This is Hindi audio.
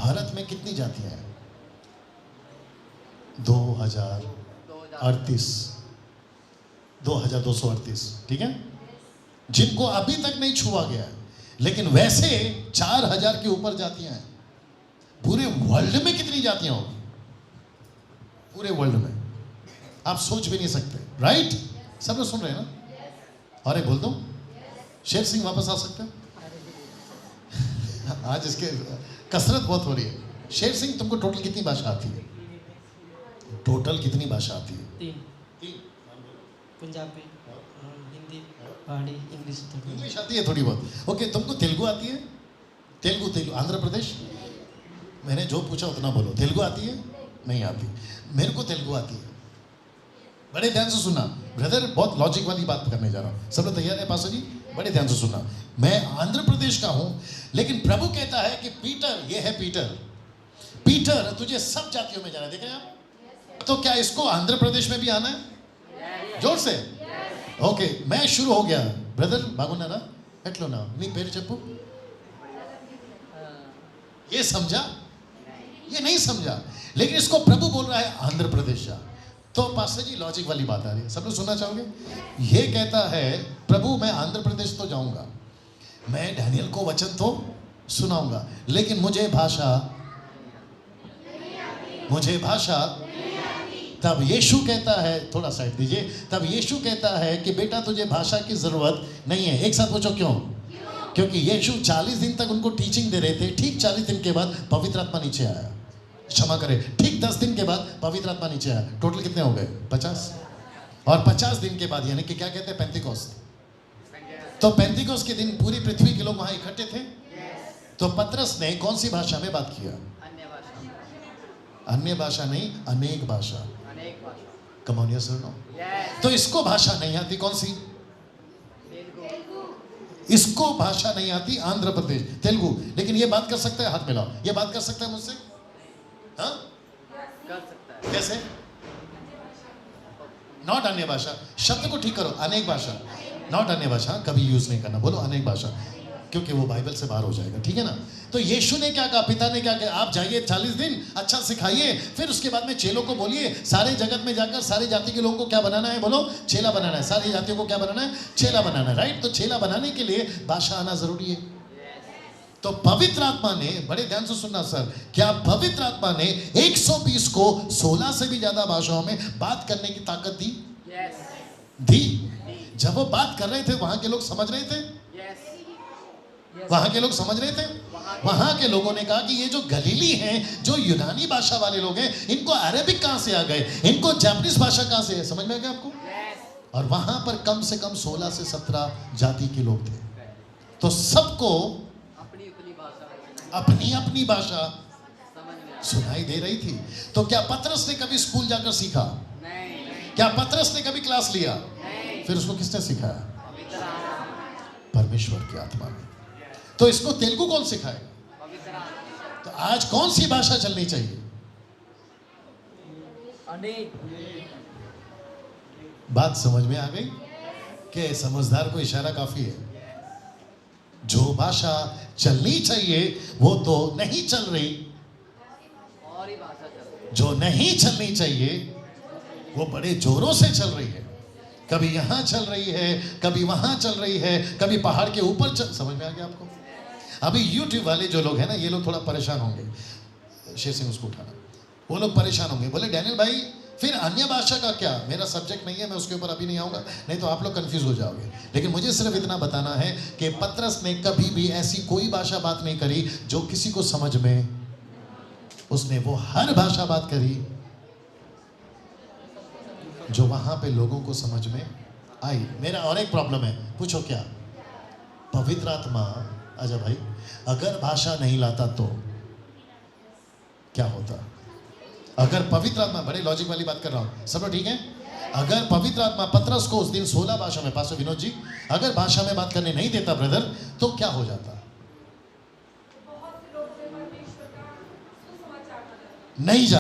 भारत में कितनी जातियां हैं? 2038, 2238, ठीक है, जिनको अभी तक नहीं छुआ गया है। लेकिन वैसे 4000 के ऊपर जातियां हैं। पूरे वर्ल्ड में कितनी जातियां होगी? पूरे वर्ल्ड में आप सोच भी नहीं सकते, राइट? सब लोग सुन रहे हैं ना? और एक बोल दो, शेर सिंह वापस आ सकते हैं? आज इसके कसरत बहुत हो रही है। शेर सिंह, तुमको टोटल कितनी भाषा आती है? टोटल कितनी भाषा आती है? तीन। पंजाबी, हिंदी, पहाड़ी, इंग्लिश आती है थोड़ी बहुत। ओके, तुमको तेलुगु आती है? तेलुगु आंध्र प्रदेश? मैंने जो पूछा उतना बोलो। तेलुगु आती है? नहीं आती। मेरे को तेलुगु आती है। बड़े ध्यान से सुनना ब्रदर, बहुत लॉजिक वाली बात करने जा रहा हूँ। सब लोग तैयार है पासो जी? बड़े ध्यान से सुनना। मैं आंध्र प्रदेश का हूँ, लेकिन प्रभु कहता है कि पीटर, ये है पीटर, पीटर तुझे सब जातियों में जाना है। देखें आप, तो क्या इसको आंध्र प्रदेश में भी आना है? जोर से। ओके, मैं शुरू हो गया ब्रदर। बागुनारा एटलो ना नी पेर चप्पू। ये समझा? ये नहीं समझा, लेकिन इसको प्रभु बोल रहा है आंध्र प्रदेश जा। तो पास्टर जी लॉजिक वाली बात आ रही है, सब लोग सुनना चाहोगे? ये कहता है प्रभु मैं आंध्र प्रदेश तो जाऊंगा, मैं डैनियल को वचन तो सुनाऊंगा, लेकिन मुझे भाषा तब यीशु कहता है, थोड़ा साइड दीजिए, तब यीशु कहता है कि बेटा तुझे भाषा की जरूरत नहीं है। एक साथ पूछो क्यों? क्योंकि यीशु 40 दिन तक उनको टीचिंग दे रहे थे। ठीक 40 दिन के बाद पवित्र आत्मा नीचे आया। क्षमा करें, ठीक 10 दिन के बाद पवित्र आत्मा नीचे आया। टोटल कितने हो गए? 50। और 50 दिन के बाद, यानी कि क्या कहते हैं, पेंतिकोस्त। तो पेंतिकोस्त के दिन पूरी पृथ्वी के लोग वहां इकट्ठे थे। तो पतरस ने कौन सी भाषा में बात किया? अन्य भाषा नहीं, अनेक भाषा। कम ऑन यस और नो? तो इसको भाषा नहीं आती, कौन सी? इसको भाषा नहीं आती आंध्र प्रदेश, तेलुगु। लेकिन ये बात कर सकता है? हाथ मिलाओ। ये बात कर सकता है मुझसे? हाँ, कर सकता है। कैसे? नॉट अन्य भाषा, शब्द को ठीक करो, अनेक भाषा। नॉट अन्य भाषा कभी यूज नहीं करना, बोलो अनेक भाषा, क्योंकि वो बाइबल से बाहर हो जाएगा, ठीक है ना? तो यीशु ने क्या कहा, पिता ने क्या कहा, आप जाइए 40 दिन अच्छा सिखाइए, फिर उसके बाद में चेलों को बोलिए सारे जगत में जाकर सारे जाति के लोगों को क्या बनाना है? बोलो चेला बनाना है। सारी जातियों को क्या बनाना है? चेला बनाना है, राइट? तो चेला बनाने के लिए भाषा आना जरूरी है। तो पवित्र आत्मा ने, बड़े ध्यान से सुनना सर, क्या पवित्र आत्मा ने 120 को 16 से भी ज्यादा भाषाओं में बात करने की ताकत दी? दी। जब वो बात कर रहे थे वहां के लोग समझ रहे थे? वहां के लोग समझ रहे थे? वहां के लोगों ने कहा कि ये जो गलीली हैं, जो यूनानी भाषा वाले लोग हैं, इनको अरेबिक कहां से आ गए, इनको जापानीज भाषा कहां से है? समझ में आ गया आपको? और वहां पर कम से कम 16 से 17 जाति के लोग थे। तो सबको अपनी अपनी भाषा सुनाई दे रही थी। तो क्या पतरस ने कभी स्कूल जाकर सीखा? नहीं। क्या पतरस ने कभी क्लास लिया? नहीं। फिर उसको किसने सिखाया? परमेश्वर की आत्मा ने। तो इसको तेलुगु कौन सिखाएगा? तो आज कौन सी भाषा चलनी चाहिए? बात समझ में आ गई कि समझदार को इशारा काफी है। जो भाषा चलनी चाहिए वो तो नहीं चल रही, जो नहीं चलनी चाहिए वो बड़े जोरों से चल रही है। कभी यहां चल रही है, कभी वहां चल रही है, कभी पहाड़ के ऊपर समझ में आ गया आपको? अभी यूट्यूब वाले जो लोग हैं ना, ये लोग थोड़ा परेशान होंगे। शेर सिंह उसको उठाना, वो लोग परेशान होंगे, बोले डैनियल भाई फिर अन्य भाषा का क्या? मेरा सब्जेक्ट नहीं है, मैं उसके ऊपर अभी नहीं आऊंगा, नहीं तो आप लोग कंफ्यूज हो जाओगे। लेकिन मुझे सिर्फ इतना बताना है कि पतरस ने कभी भी ऐसी कोई भाषा बात नहीं करी जो किसी को समझ में, उसने वो हर भाषा बात करी जो वहां पे लोगों को समझ में आई। मेरा और एक प्रॉब्लम है, पूछो क्या? पवित्र आत्मा, आजा भाई, अगर भाषा नहीं लाता तो क्या होता? अगर पवित्र आत्मा, बड़े लॉजिक वाली बात कर रहा हूं, सब लोग ठीक है? अगर पवित्र आत्मा पतरस को उस दिन 16 भाषा में, पास्टर विनोद जी, अगर भाषा में बात करने नहीं देता ब्रदर, तो क्या हो जाता? नहीं जा